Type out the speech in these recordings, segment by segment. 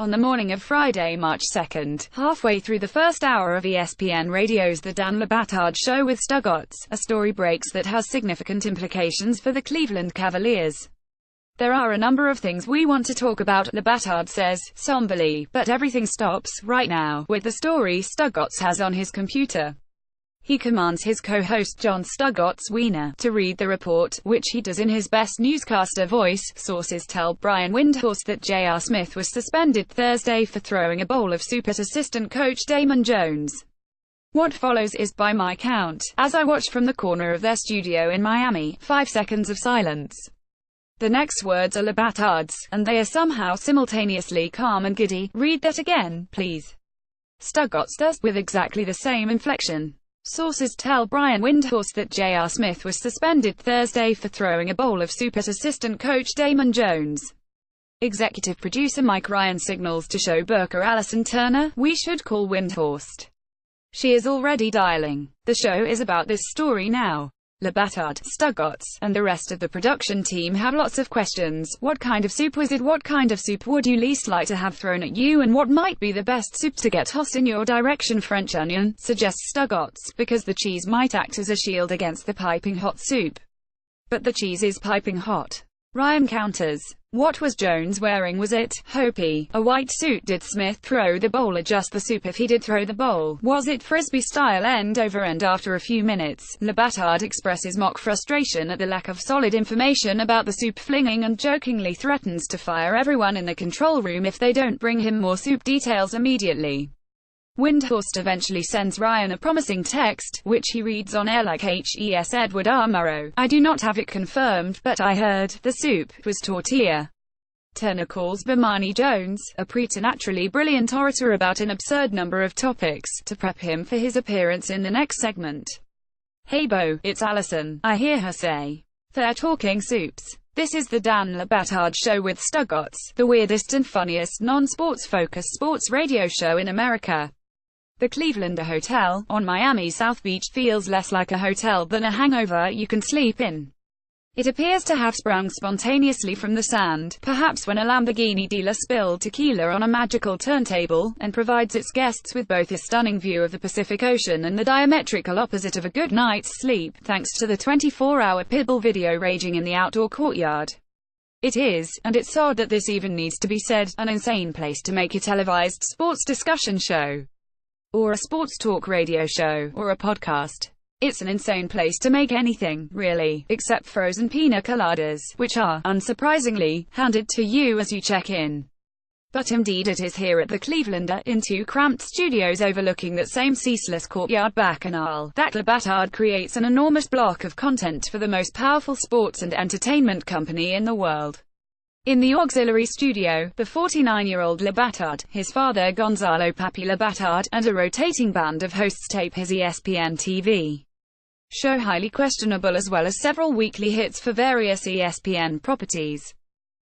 On the morning of Friday, March 2nd, halfway through the first hour of ESPN Radio's The Dan Le Batard Show with Stugotz, a story breaks that has significant implications for the Cleveland Cavaliers. "There are a number of things we want to talk about," Le Batard says, somberly, but everything stops, right now, with the story Stugotz has on his computer. He commands his co-host John Stugotz Wiener to read the report, which he does in his best newscaster voice. Sources tell Brian Windhorst that J.R. Smith was suspended Thursday for throwing a bowl of soup at assistant coach Damon Jones. What follows is, by my count, as I watched from the corner of their studio in Miami, 5 seconds of silence. The next words are Le Batard's, and they are somehow simultaneously calm and giddy. "Read that again, please." Stugotz does, with exactly the same inflection. Sources tell Brian Windhorst that J.R. Smith was suspended Thursday for throwing a bowl of soup at assistant coach Damon Jones. Executive producer Mike Ryan signals to show Burker Allison Turner, "We should call Windhorst. She is already dialing. The show is about this story now." Le Batard, Stugotz, and the rest of the production team have lots of questions. What kind of soup was it? What kind of soup would you least like to have thrown at you? And what might be the best soup to get tossed in your direction? French onion, suggests Stugotz, because the cheese might act as a shield against the piping hot soup. But the cheese is piping hot. Ryan counters. What was Jones wearing? Was it Hopi, a white suit? Did Smith throw the bowl or just the soup? If he did throw the bowl, was it frisbee style end over end? After a few minutes, Le Batard expresses mock frustration at the lack of solid information about the soup flinging and jokingly threatens to fire everyone in the control room if they don't bring him more soup details immediately. Windhorst eventually sends Ryan a promising text, which he reads on air like "Hes Edward R. Murrow. I do not have it confirmed, but I heard the soup was tortilla." Turner calls Bomani Jones, a preternaturally brilliant orator about an absurd number of topics, to prep him for his appearance in the next segment. "Hey Bo, it's Allison," I hear her say. "They're talking soups. This is the Dan Le Batard Show with Stugotz, the weirdest and funniest non-sports focused sports radio show in America." The Clevelander Hotel, on Miami's South Beach, feels less like a hotel than a hangover you can sleep in. It appears to have sprung spontaneously from the sand, perhaps when a Lamborghini dealer spilled tequila on a magical turntable, and provides its guests with both a stunning view of the Pacific Ocean and the diametrical opposite of a good night's sleep, thanks to the 24-hour Pitbull video raging in the outdoor courtyard. It is, and it's odd that this even needs to be said, an insane place to make a televised sports discussion show, or a sports talk radio show, or a podcast. It's an insane place to make anything, really, except frozen pina coladas, which are, unsurprisingly, handed to you as you check in. But indeed it is here at the Clevelander, in two cramped studios overlooking that same ceaseless courtyard bacchanal, that Le Batard creates an enormous block of content for the most powerful sports and entertainment company in the world. In the auxiliary studio, the 49-year-old Le Batard, his father Gonzalo Papi Le Batard, and a rotating band of hosts tape his ESPN TV show highly questionable, as well as several weekly hits for various ESPN properties.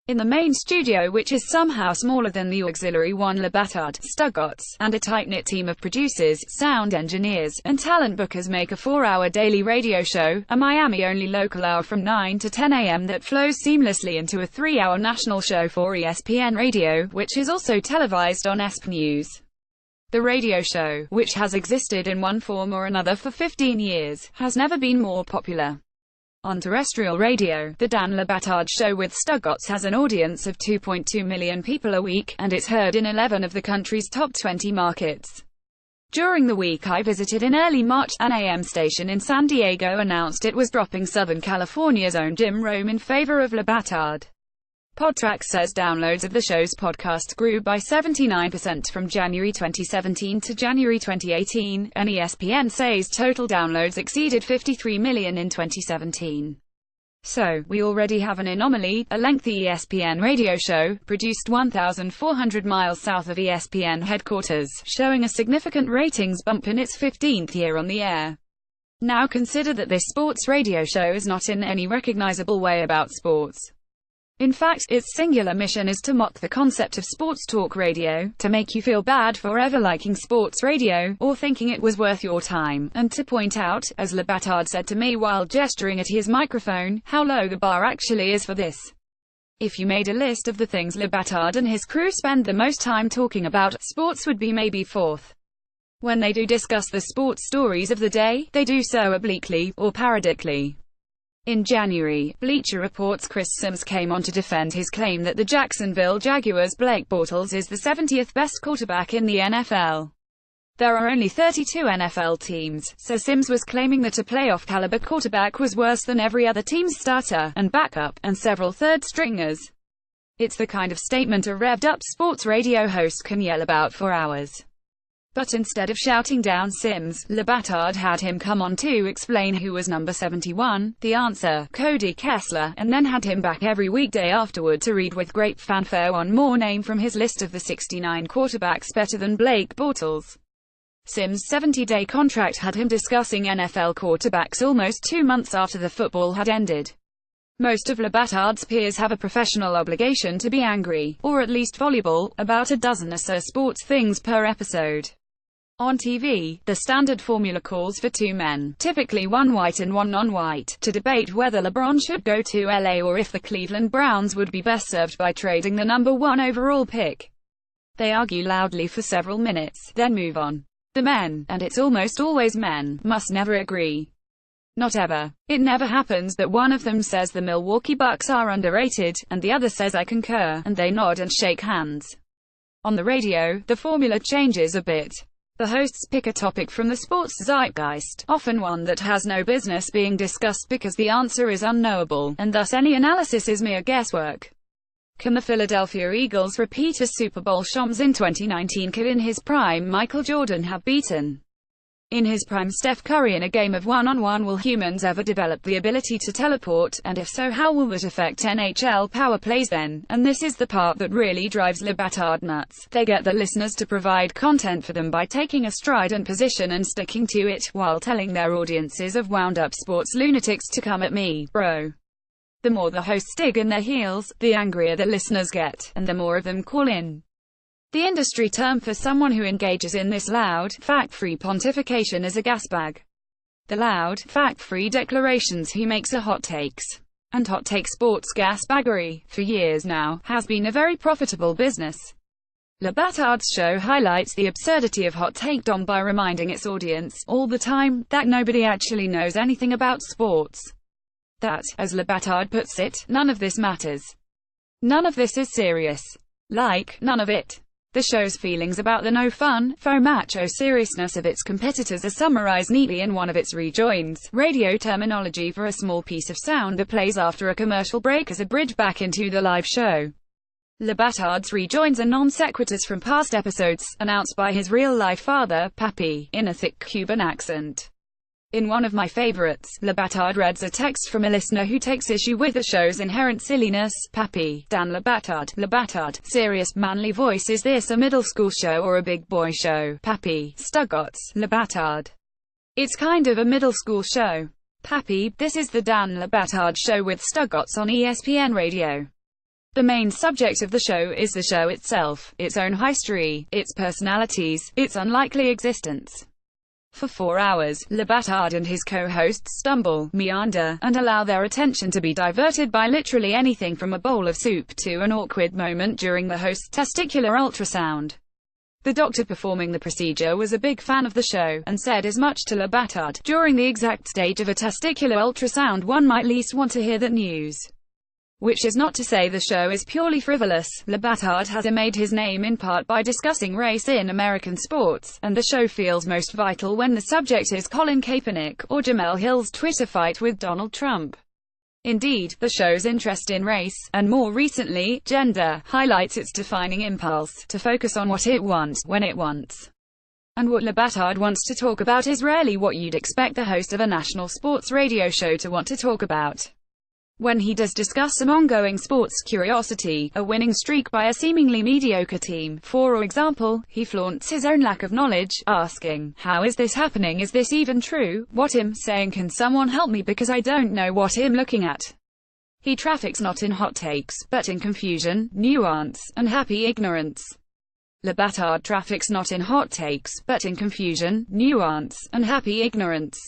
In the main studio, which is somehow smaller than the auxiliary one, Le Batard, Stugotz, and a tight-knit team of producers, sound engineers, and talent bookers make a 4-hour daily radio show, a Miami-only local hour from 9 to 10 a.m. that flows seamlessly into a 3-hour national show for ESPN Radio, which is also televised on ESPN News. The radio show, which has existed in one form or another for 15 years, has never been more popular. On terrestrial radio, the Dan Le Batard Show with Stugotz has an audience of 2.2 million people a week, and it's heard in 11 of the country's top 20 markets. During the week I visited in early March, an AM station in San Diego announced it was dropping Southern California's own Jim Rome in favor of Le Batard. Podtrac says downloads of the show's podcast grew by 79% from January 2017 to January 2018, and ESPN says total downloads exceeded 53 million in 2017. So, we already have an anomaly, a lengthy ESPN radio show, produced 1,400 miles south of ESPN headquarters, showing a significant ratings bump in its 15th year on the air. Now consider that this sports radio show is not in any recognizable way about sports. In fact, its singular mission is to mock the concept of sports talk radio, to make you feel bad for ever liking sports radio, or thinking it was worth your time, and to point out, as Le Batard said to me while gesturing at his microphone, how low the bar actually is for this. If you made a list of the things Le Batard and his crew spend the most time talking about, sports would be maybe fourth. When they do discuss the sports stories of the day, they do so obliquely, or parodically. In January, Bleacher Report's Chris Sims came on to defend his claim that the Jacksonville Jaguars' Blake Bortles is the 70th best quarterback in the NFL. There are only 32 NFL teams, so Sims was claiming that a playoff-caliber quarterback was worse than every other team's starter, and backup, and several third-stringers. It's the kind of statement a revved-up sports radio host can yell about for hours. But instead of shouting down Sims, Le Batard had him come on to explain who was number 71, the answer, Cody Kessler, and then had him back every weekday afterward to read with great fanfare one more name from his list of the 69 quarterbacks better than Blake Bortles. Sims' 70-day contract had him discussing NFL quarterbacks almost 2 months after the football had ended. Most of Le Batard's peers have a professional obligation to be angry, or at least voluble, about a dozen or so sports things per episode. On TV, the standard formula calls for 2 men, typically one white and one non-white, to debate whether LeBron should go to LA or if the Cleveland Browns would be best served by trading the number 1 overall pick. They argue loudly for several minutes, then move on. The men, and it's almost always men, must never agree. Not ever. It never happens that one of them says the Milwaukee Bucks are underrated, and the other says I concur, and they nod and shake hands. On the radio, the formula changes a bit. The hosts pick a topic from the sports zeitgeist, often one that has no business being discussed because the answer is unknowable, and thus any analysis is mere guesswork. Can the Philadelphia Eagles repeat as Super Bowl champs in 2019? Could in his prime Michael Jordan have beaten in his prime Steph Curry in a game of one-on-one? Will humans ever develop the ability to teleport, and if so, how will that affect NHL power plays then? And this is the part that really drives Le Batard nuts. They get the listeners to provide content for them by taking a strident position and sticking to it, while telling their audiences of wound-up sports lunatics to come at me, bro. The more the hosts dig in their heels, the angrier the listeners get, and the more of them call in. The industry term for someone who engages in this loud, fact-free pontification is a gasbag. The loud, fact-free declarations he makes are hot takes. And hot take sports gasbaggery, for years now, has been a very profitable business. Le Batard's show highlights the absurdity of hot takedom by reminding its audience, all the time, that nobody actually knows anything about sports. That, as Le Batard puts it, none of this matters. None of this is serious. Like, none of it. The show's feelings about the no-fun, faux macho seriousness of its competitors are summarized neatly in one of its rejoins, radio terminology for a small piece of sound that plays after a commercial break as a bridge back into the live show. Le Batard's rejoins are non-sequiturs from past episodes, announced by his real-life father, Papi, in a thick Cuban accent. In one of my favorites, Le Batard reads a text from a listener who takes issue with the show's inherent silliness. Papi, Dan Le Batard, serious, manly voice. Is this a middle school show or a big boy show? Papi, Stugotz, Le Batard. It's kind of a middle school show. Papi, this is the Dan Le Batard show with Stugotz on ESPN Radio. The main subject of the show is the show itself, its own history, its personalities, its unlikely existence. For 4 hours, Le Batard and his co-hosts stumble, meander, and allow their attention to be diverted by literally anything from a bowl of soup to an awkward moment during the host's testicular ultrasound. The doctor performing the procedure was a big fan of the show, and said as much to Le Batard. During the exact stage of a testicular ultrasound, one might least want to hear that news. Which is not to say the show is purely frivolous. Le Batard has made his name in part by discussing race in American sports, and the show feels most vital when the subject is Colin Kaepernick, or Jemele Hill's Twitter fight with Donald Trump. Indeed, the show's interest in race, and more recently, gender, highlights its defining impulse to focus on what it wants, when it wants. And what Le Batard wants to talk about is rarely what you'd expect the host of a national sports radio show to want to talk about. When he does discuss some ongoing sports curiosity, a winning streak by a seemingly mediocre team, for example, he flaunts his own lack of knowledge, asking, how is this happening, is this even true, what I'm saying, can someone help me because I don't know what I'm looking at. He traffics not in hot takes, but in confusion, nuance, and happy ignorance. Le Batard traffics not in hot takes, but in confusion, nuance, and happy ignorance.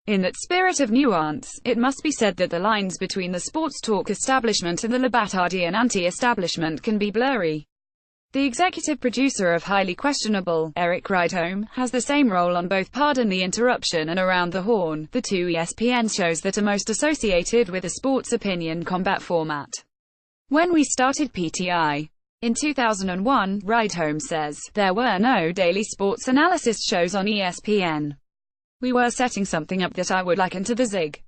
In that spirit of nuance, it must be said that the lines between the sports talk establishment and the Labatardian anti-establishment can be blurry. The executive producer of Highly Questionable, Eric Rydholm, has the same role on both Pardon the Interruption and Around the Horn, the two ESPN shows that are most associated with a sports opinion combat format. When we started PTI in 2001, Rydholm says, there were no daily sports analysis shows on ESPN. We were setting something up that I would liken to the Zig.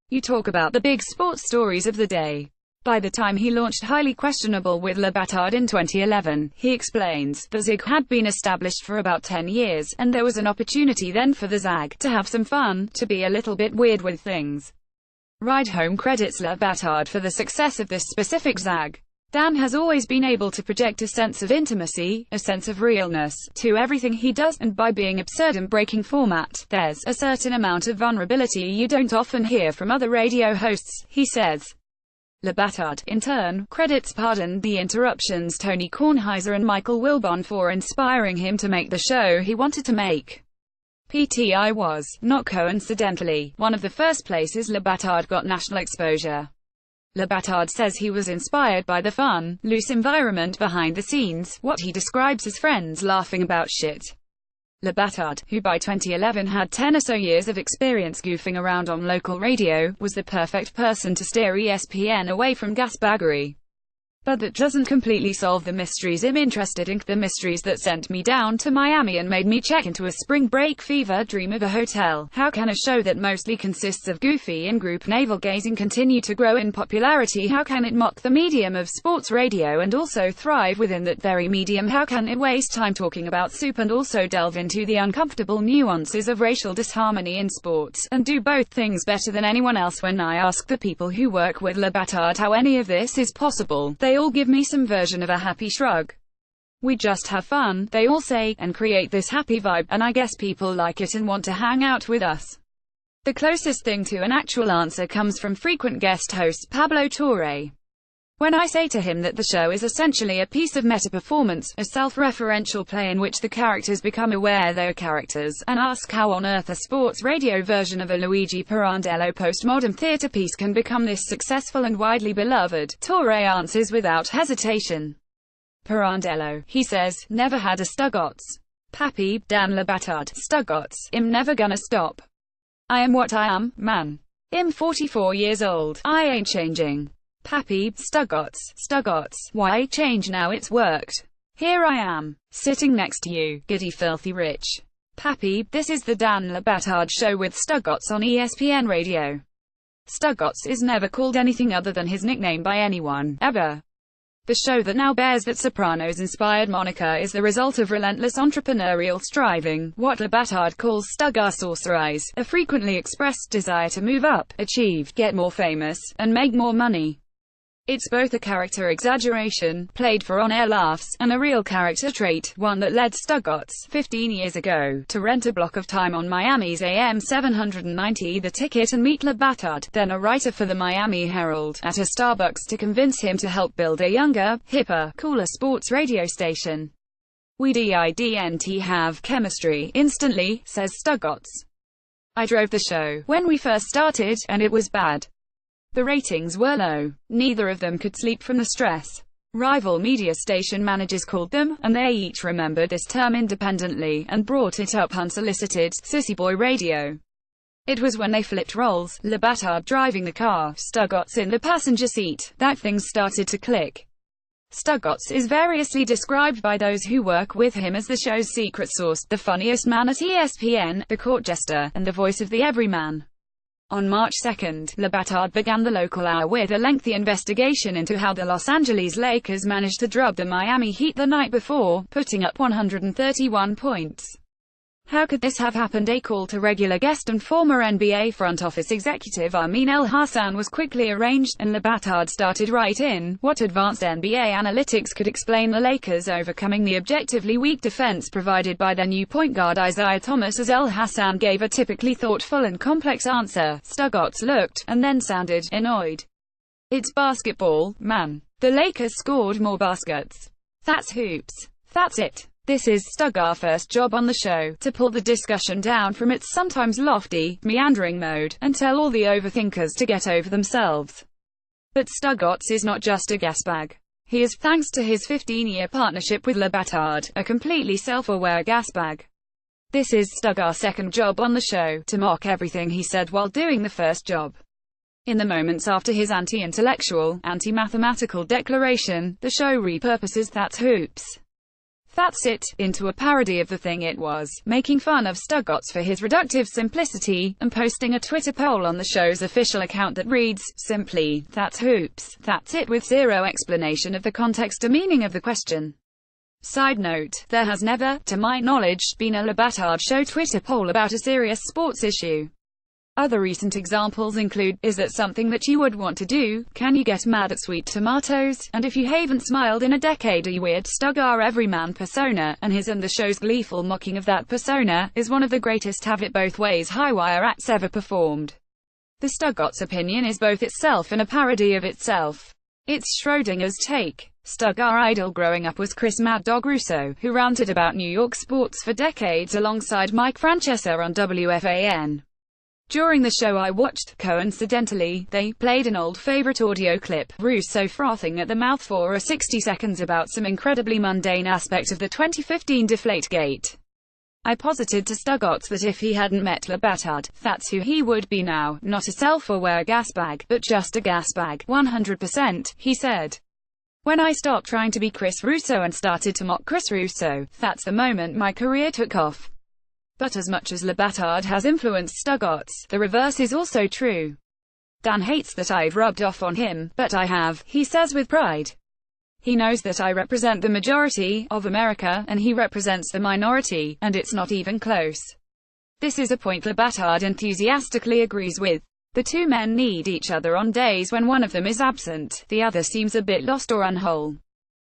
You talk about the big sports stories of the day. By the time he launched Highly Questionable with Le Batard in 2011, he explains, the Zig had been established for about 10 years, and there was an opportunity then for the Zag to have some fun, to be a little bit weird with things. Rydholm credits Le Batard for the success of this specific Zag. Dan has always been able to project a sense of intimacy, a sense of realness, to everything he does, and by being absurd and breaking format, there's a certain amount of vulnerability you don't often hear from other radio hosts, he says. Le Batard, in turn, credits Pardon the Interruption's Tony Kornheiser and Michael Wilbon for inspiring him to make the show he wanted to make. PTI was, not coincidentally, one of the first places Le Batard got national exposure. Le Batard says he was inspired by the fun, loose environment behind the scenes, what he describes as friends laughing about shit. Le Batard, who by 2011 had 10 or so years of experience goofing around on local radio, was the perfect person to steer ESPN away from gasbaggery. But that doesn't completely solve the mysteries I'm interested in, the mysteries that sent me down to Miami and made me check into a spring break fever dream of a hotel. How can a show that mostly consists of goofy in-group navel-gazing continue to grow in popularity? How can it mock the medium of sports radio and also thrive within that very medium? How can it waste time talking about soup and also delve into the uncomfortable nuances of racial disharmony in sports, and do both things better than anyone else? When I ask the people who work with Le Batard how any of this is possible, they all give me some version of a happy shrug. We just have fun, they all say, and create this happy vibe, and I guess people like it and want to hang out with us. The closest thing to an actual answer comes from frequent guest host Pablo Torre. When I say to him that the show is essentially a piece of meta-performance, a self-referential play in which the characters become aware they're characters, and ask how on earth a sports radio version of a Luigi Pirandello postmodern theatre piece can become this successful and widely beloved, Torre answers without hesitation. Pirandello, he says, never had a Stugotz. Pappy, Dan Le Batard, Stugotz, I'm never gonna stop. I am what I am, man. I'm 44 years old, I ain't changing. Pappy, Stugotz, why change now it's worked? Here I am, sitting next to you, giddy filthy rich. Pappy, this is the Dan Le Batard show with Stugotz on ESPN Radio. Stugotz is never called anything other than his nickname by anyone, ever. The show that now bears that Sopranos-inspired moniker is the result of relentless entrepreneurial striving, what Le Batard calls Stuggarsorcerise, a frequently expressed desire to move up, achieve, get more famous, and make more money. It's both a character exaggeration, played for on-air laughs, and a real character trait, one that led Stugotz, 15 years ago, to rent a block of time on Miami's AM 790 The Ticket and meet Le Batard, then a writer for the Miami Herald, at a Starbucks to convince him to help build a younger, hipper, cooler sports radio station. We didn't have chemistry, instantly, says Stugotz. I drove the show, when we first started, and it was bad. The ratings were low. Neither of them could sleep from the stress. Rival media station managers called them, and they each remembered this term independently, and brought it up unsolicited, Sissy Boy Radio. It was when they flipped roles, Le Batard driving the car, Stugotz in the passenger seat, that things started to click. Stugotz is variously described by those who work with him as the show's secret sauce, the funniest man at ESPN, the court jester, and the voice of the everyman. On March 2, Le Batard began the local hour with a lengthy investigation into how the Los Angeles Lakers managed to drub the Miami Heat the night before, putting up 131 points. How could this have happened? A call to regular guest and former NBA front office executive Amin El-Hassan was quickly arranged, and Le Batard started right in. What advanced NBA analytics could explain the Lakers overcoming the objectively weak defense provided by their new point guard Isaiah Thomas? As El-Hassan gave a typically thoughtful and complex answer, Stugotz looked, and then sounded, annoyed. It's basketball, man. The Lakers scored more baskets. That's hoops. That's it. This is Stuggar's first job on the show, to pull the discussion down from its sometimes lofty, meandering mode, and tell all the overthinkers to get over themselves. But Stugotz is not just a gasbag. He is, thanks to his 15-year partnership with Le Batard, a completely self-aware gasbag. This is Stuggar's second job on the show, to mock everything he said while doing the first job. In the moments after his anti-intellectual, anti-mathematical declaration, the show repurposes "That's Hoops, That's It" into a parody of the thing it was, making fun of Stugotz for his reductive simplicity, and posting a Twitter poll on the show's official account that reads, simply, "That's Hoops, That's It," with zero explanation of the context or meaning of the question. Side note, there has never, to my knowledge, been a Le Batard show Twitter poll about a serious sports issue. Other recent examples include, "Is that something that you would want to do? Can you get mad at sweet tomatoes?" and "If you haven't smiled in a decade, are you weird?" Stuggar everyman persona, and his and the show's gleeful mocking of that persona, is one of the greatest have-it-both-ways high-wire acts ever performed. The Stugotz opinion is both itself and a parody of itself. It's Schrodinger's take. Stuggar idol growing up was Chris Mad Dog Russo, who ranted about New York sports for decades alongside Mike Francesa on WFAN. During the show I watched, coincidentally, they played an old favorite audio clip, Russo frothing at the mouth for a 60 seconds about some incredibly mundane aspect of the 2015 Deflategate. I posited to Stugotz that if he hadn't met Le Batard, that's who he would be now, not a self-aware gasbag, but just a gasbag, 100%, he said. When I stopped trying to be Chris Russo and started to mock Chris Russo, that's the moment my career took off. But as much as Le Batard has influenced Stugotz, the reverse is also true. Dan hates that I've rubbed off on him, but I have, he says with pride. He knows that I represent the majority of America, and he represents the minority, and it's not even close. This is a point Le Batard enthusiastically agrees with. The two men need each other on days when one of them is absent, the other seems a bit lost or unwhole.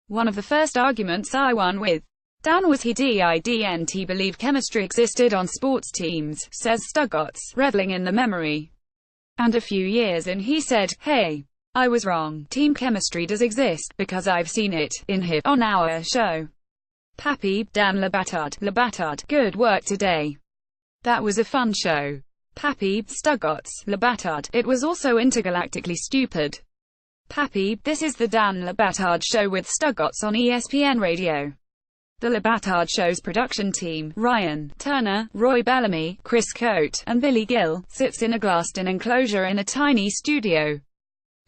One of the first arguments I won with Dan was he didn't believe chemistry existed on sports teams, says Stugotz, reveling in the memory. And a few years in he said, "Hey, I was wrong, team chemistry does exist, because I've seen it, in here, on our show." Pappy, Dan Le Batard, good work today. That was a fun show. Pappy, Stugotz, Le Batard, it was also intergalactically stupid. Pappy, this is the Dan Le Batard show with Stugotz on ESPN Radio. The Le Batard show's production team, Ryan Turner, Roy Bellamy, Chris Cote, and Billy Gill, sits in a glassed-in enclosure in a tiny studio.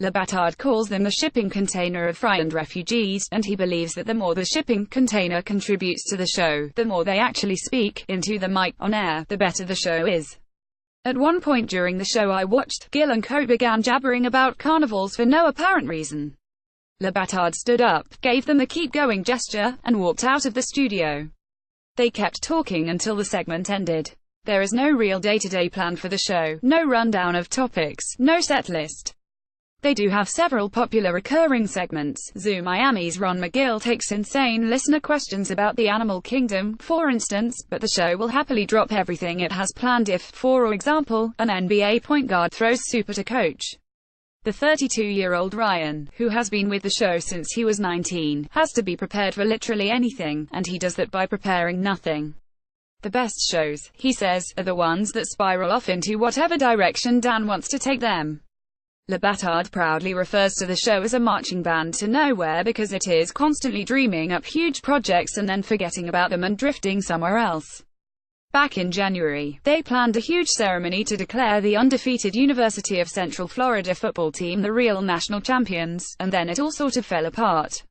Le Batard calls them the shipping container of frightened refugees, and he believes that the more the shipping container contributes to the show, the more they actually speak into the mic on air, the better the show is. At one point during the show I watched, Gill and Cote began jabbering about carnivals for no apparent reason. Le Batard stood up, gave them the keep going gesture, and walked out of the studio. They kept talking until the segment ended. There is no real day-to-day plan for the show, no rundown of topics, no set list. They do have several popular recurring segments. Zoo Miami's Ron McGill takes insane listener questions about the animal kingdom, for instance, but the show will happily drop everything it has planned if, for example, an NBA point guard throws soup at a coach. The 32-year-old Ryan, who has been with the show since he was 19, has to be prepared for literally anything, and he does that by preparing nothing. The best shows, he says, are the ones that spiral off into whatever direction Dan wants to take them. Le Batard proudly refers to the show as a marching band to nowhere because it is constantly dreaming up huge projects and then forgetting about them and drifting somewhere else. Back in January, they planned a huge ceremony to declare the undefeated University of Central Florida football team the real national champions, and then it all sort of fell apart.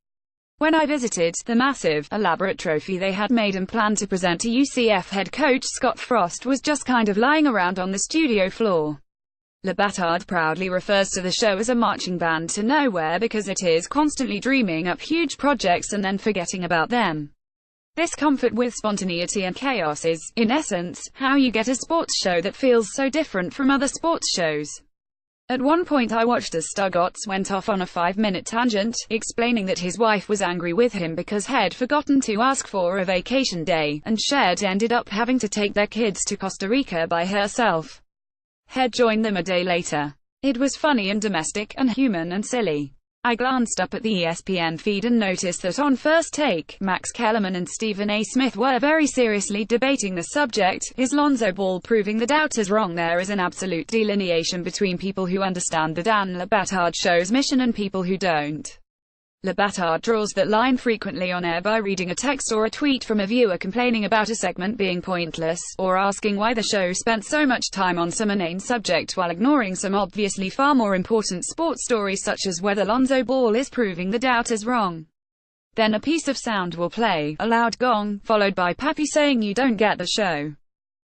When I visited, the massive, elaborate trophy they had made and planned to present to UCF head coach Scott Frost was just kind of lying around on the studio floor. Le Batard proudly refers to the show as a marching band to nowhere because it is constantly dreaming up huge projects and then forgetting about them. This comfort with spontaneity and chaos is, in essence, how you get a sports show that feels so different from other sports shows. At one point I watched as Stugotz went off on a 5-minute tangent, explaining that his wife was angry with him because he'd forgotten to ask for a vacation day, and Shed ended up having to take their kids to Costa Rica by herself. Head joined them a day later. It was funny and domestic, and human and silly. I glanced up at the ESPN feed and noticed that on First Take, Max Kellerman and Stephen A. Smith were very seriously debating the subject. Is Lonzo Ball proving the doubters wrong? There is an absolute delineation between people who understand the Dan Le Batard Show's mission and people who don't. Le Batard draws that line frequently on air by reading a text or a tweet from a viewer complaining about a segment being pointless, or asking why the show spent so much time on some inane subject while ignoring some obviously far more important sports stories such as whether Lonzo Ball is proving the doubters wrong. Then a piece of sound will play, a loud gong, followed by Pappy saying you don't get the show.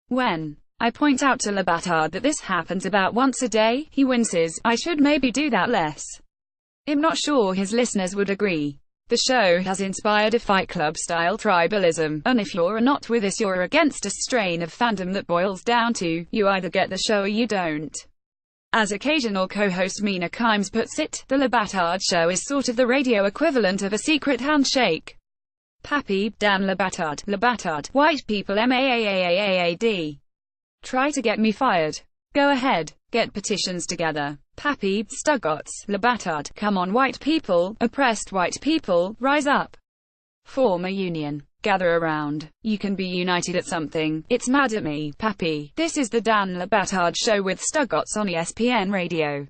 When I point out to Le Batard that this happens about once a day, he winces. I should maybe do that less. I'm not sure his listeners would agree. The show has inspired a Fight Club-style tribalism, and if you're not with us you're against a strain of fandom that boils down to, you either get the show or you don't. As occasional co-host Mina Kimes puts it, the Le Batard Show is sort of the radio equivalent of a secret handshake. Pappy, Dan Le Batard, white people MAAAAAAD. Try to get me fired. Go ahead, get petitions together. Pappy, Stugotz, Le Batard, come on white people, oppressed white people, rise up. Form a union. Gather around. You can be united at something. It's mad at me, Pappy. This is the Dan Le Batard Show with Stugotz on ESPN Radio.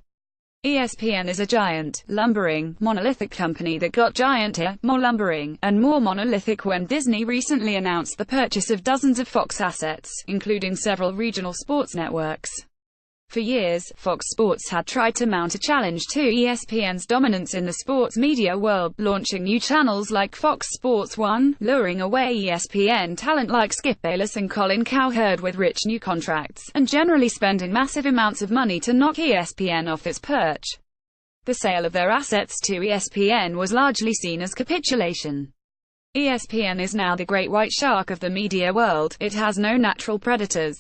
ESPN is a giant, lumbering, monolithic company that got gianter, more lumbering, and more monolithic when Disney recently announced the purchase of dozens of Fox assets, including several regional sports networks. For years, Fox Sports had tried to mount a challenge to ESPN's dominance in the sports media world, launching new channels like Fox Sports 1, luring away ESPN talent like Skip Bayless and Colin Cowherd with rich new contracts, and generally spending massive amounts of money to knock ESPN off its perch. The sale of their assets to ESPN was largely seen as capitulation. ESPN is now the great white shark of the media world. It has no natural predators.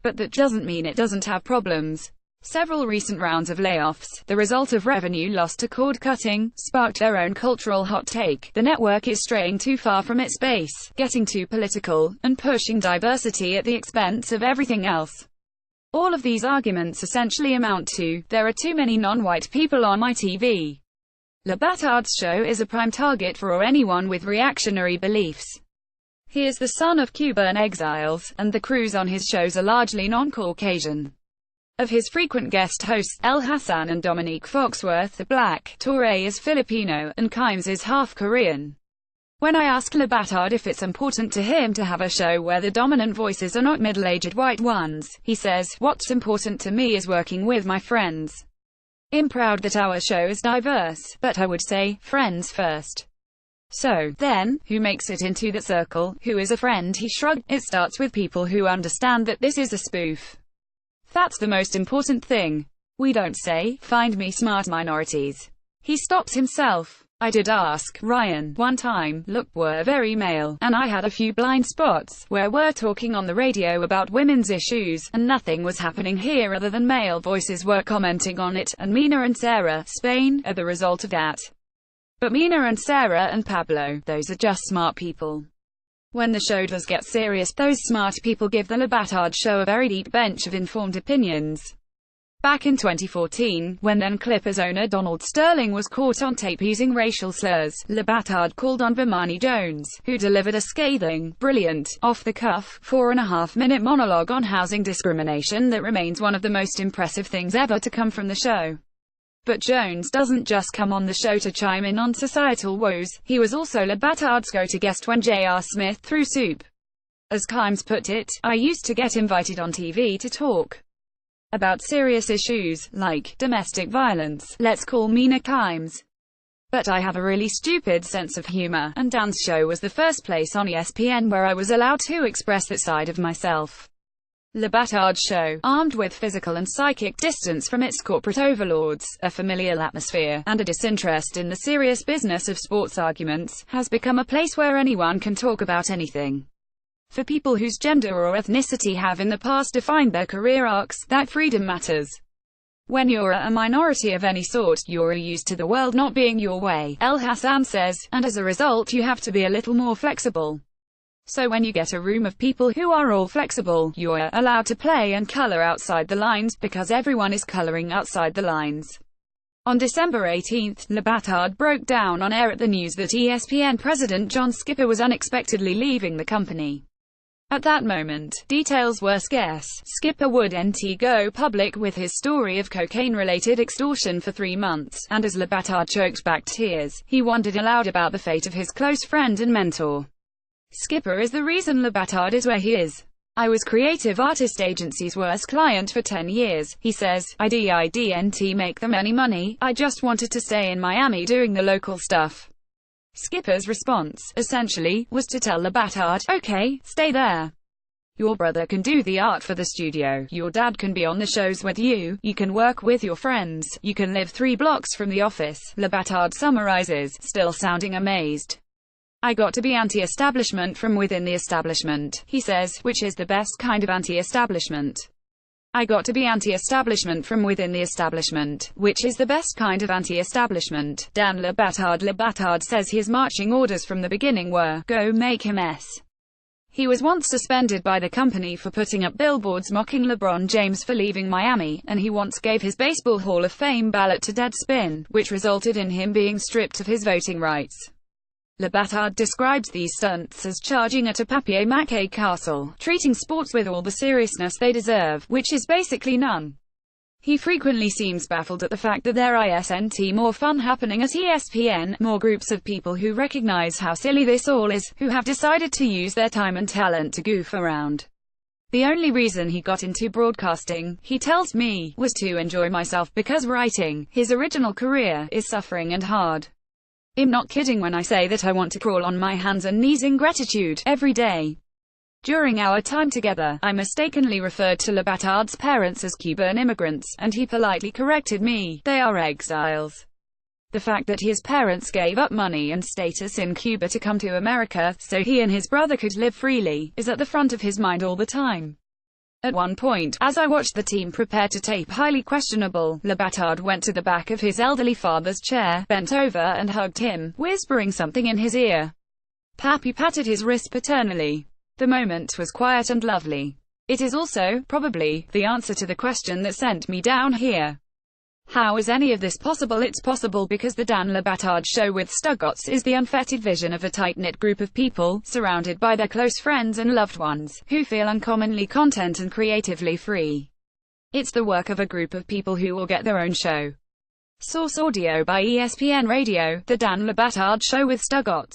But that doesn't mean it doesn't have problems. Several recent rounds of layoffs, the result of revenue lost to cord cutting, sparked their own cultural hot take. The network is straying too far from its base, getting too political, and pushing diversity at the expense of everything else. All of these arguments essentially amount to, there are too many non-white people on my TV. Le Batard's show is a prime target for anyone with reactionary beliefs. He is the son of Cuban exiles, and the crews on his shows are largely non-Caucasian. Of his frequent guest hosts, El Hassan and Dominique Foxworth are black, Torre is Filipino, and Kimes is half Korean. When I ask Le Batard if it's important to him to have a show where the dominant voices are not middle-aged white ones, he says, "What's important to me is working with my friends. I'm proud that our show is diverse, but I would say, friends first. So, then, who makes it into the circle? Who is a friend?" He shrugged. "It starts with people who understand that this is a spoof. That's the most important thing. We don't say, find me smart minorities." He stops himself. "I did ask Ryan one time, look, we're very male, and I had a few blind spots, where we're talking on the radio about women's issues, and nothing was happening here other than male voices were commenting on it, and Mina and Sarah, Spain, are the result of that. But Mina and Sarah and Pablo, those are just smart people. When the show does get serious, those smart people give the Le Batard Show a very deep bench of informed opinions." Back in 2014, when then Clippers owner Donald Sterling was caught on tape using racial slurs, Le Batard called on Bomani Jones, who delivered a scathing, brilliant, off-the-cuff, 4.5-minute monologue on housing discrimination that remains one of the most impressive things ever to come from the show. But Jones doesn't just come on the show to chime in on societal woes, he was also Le Batard's go-to guest when J.R. Smith threw soup. As Kimes put it, "I used to get invited on TV to talk about serious issues, like domestic violence, let's call Mina Kimes. But I have a really stupid sense of humor, and Dan's show was the first place on ESPN where I was allowed to express that side of myself." Le Batard Show, armed with physical and psychic distance from its corporate overlords, a familial atmosphere, and a disinterest in the serious business of sports arguments, has become a place where anyone can talk about anything. For people whose gender or ethnicity have in the past defined their career arcs, that freedom matters. When you're a minority of any sort, you're used to the world not being your way, El Hassan says, and as a result you have to be a little more flexible. So when you get a room of people who are all flexible, you're allowed to play and color outside the lines, because everyone is coloring outside the lines. On December 18, Le Batard broke down on air at the news that ESPN president John Skipper was unexpectedly leaving the company. At that moment, details were scarce. Skipper wouldn't go public with his story of cocaine-related extortion for 3 months, and as Le Batard choked back tears, he wondered aloud about the fate of his close friend and mentor. Skipper is the reason Le Batard is where he is. I was creative artist agency's worst client for 10 years, he says. I didn't make them any money, I just wanted to stay in Miami doing the local stuff. Skipper's response, essentially, was to tell Le Batard, okay, stay there. Your brother can do the art for the studio, your dad can be on the shows with you, you can work with your friends, you can live 3 blocks from the office, Le Batard summarizes, still sounding amazed. I got to be anti-establishment from within the establishment, he says, which is the best kind of anti-establishment. I got to be anti-establishment from within the establishment, which is the best kind of anti-establishment. Dan Le Batard says his marching orders from the beginning were, go make him S. He was once suspended by the company for putting up billboards mocking LeBron James for leaving Miami, and he once gave his Baseball Hall of Fame ballot to Deadspin, which resulted in him being stripped of his voting rights. Le Batard describes these stunts as charging at a papier-mâché castle, treating sports with all the seriousness they deserve, which is basically none. He frequently seems baffled at the fact that there isn't more fun happening at ESPN, more groups of people who recognize how silly this all is, who have decided to use their time and talent to goof around. The only reason he got into broadcasting, he tells me, was to enjoy myself because writing, his original career, is suffering and hard. I'm not kidding when I say that I want to crawl on my hands and knees in gratitude, every day. During our time together, I mistakenly referred to Le Batard's parents as Cuban immigrants, and he politely corrected me, they are exiles. The fact that his parents gave up money and status in Cuba to come to America, so he and his brother could live freely, is at the front of his mind all the time. At one point, as I watched the team prepare to tape Highly Questionable, Le Batard went to the back of his elderly father's chair, bent over and hugged him, whispering something in his ear. Pappy patted his wrist paternally. The moment was quiet and lovely. It is also, probably, the answer to the question that sent me down here. How is any of this possible? It's possible because the Dan Le Batard Show with Stugotz is the unfettered vision of a tight-knit group of people, surrounded by their close friends and loved ones, who feel uncommonly content and creatively free. It's the work of a group of people who will get their own show. Source audio by ESPN Radio, The Dan Le Batard Show with Stugotz.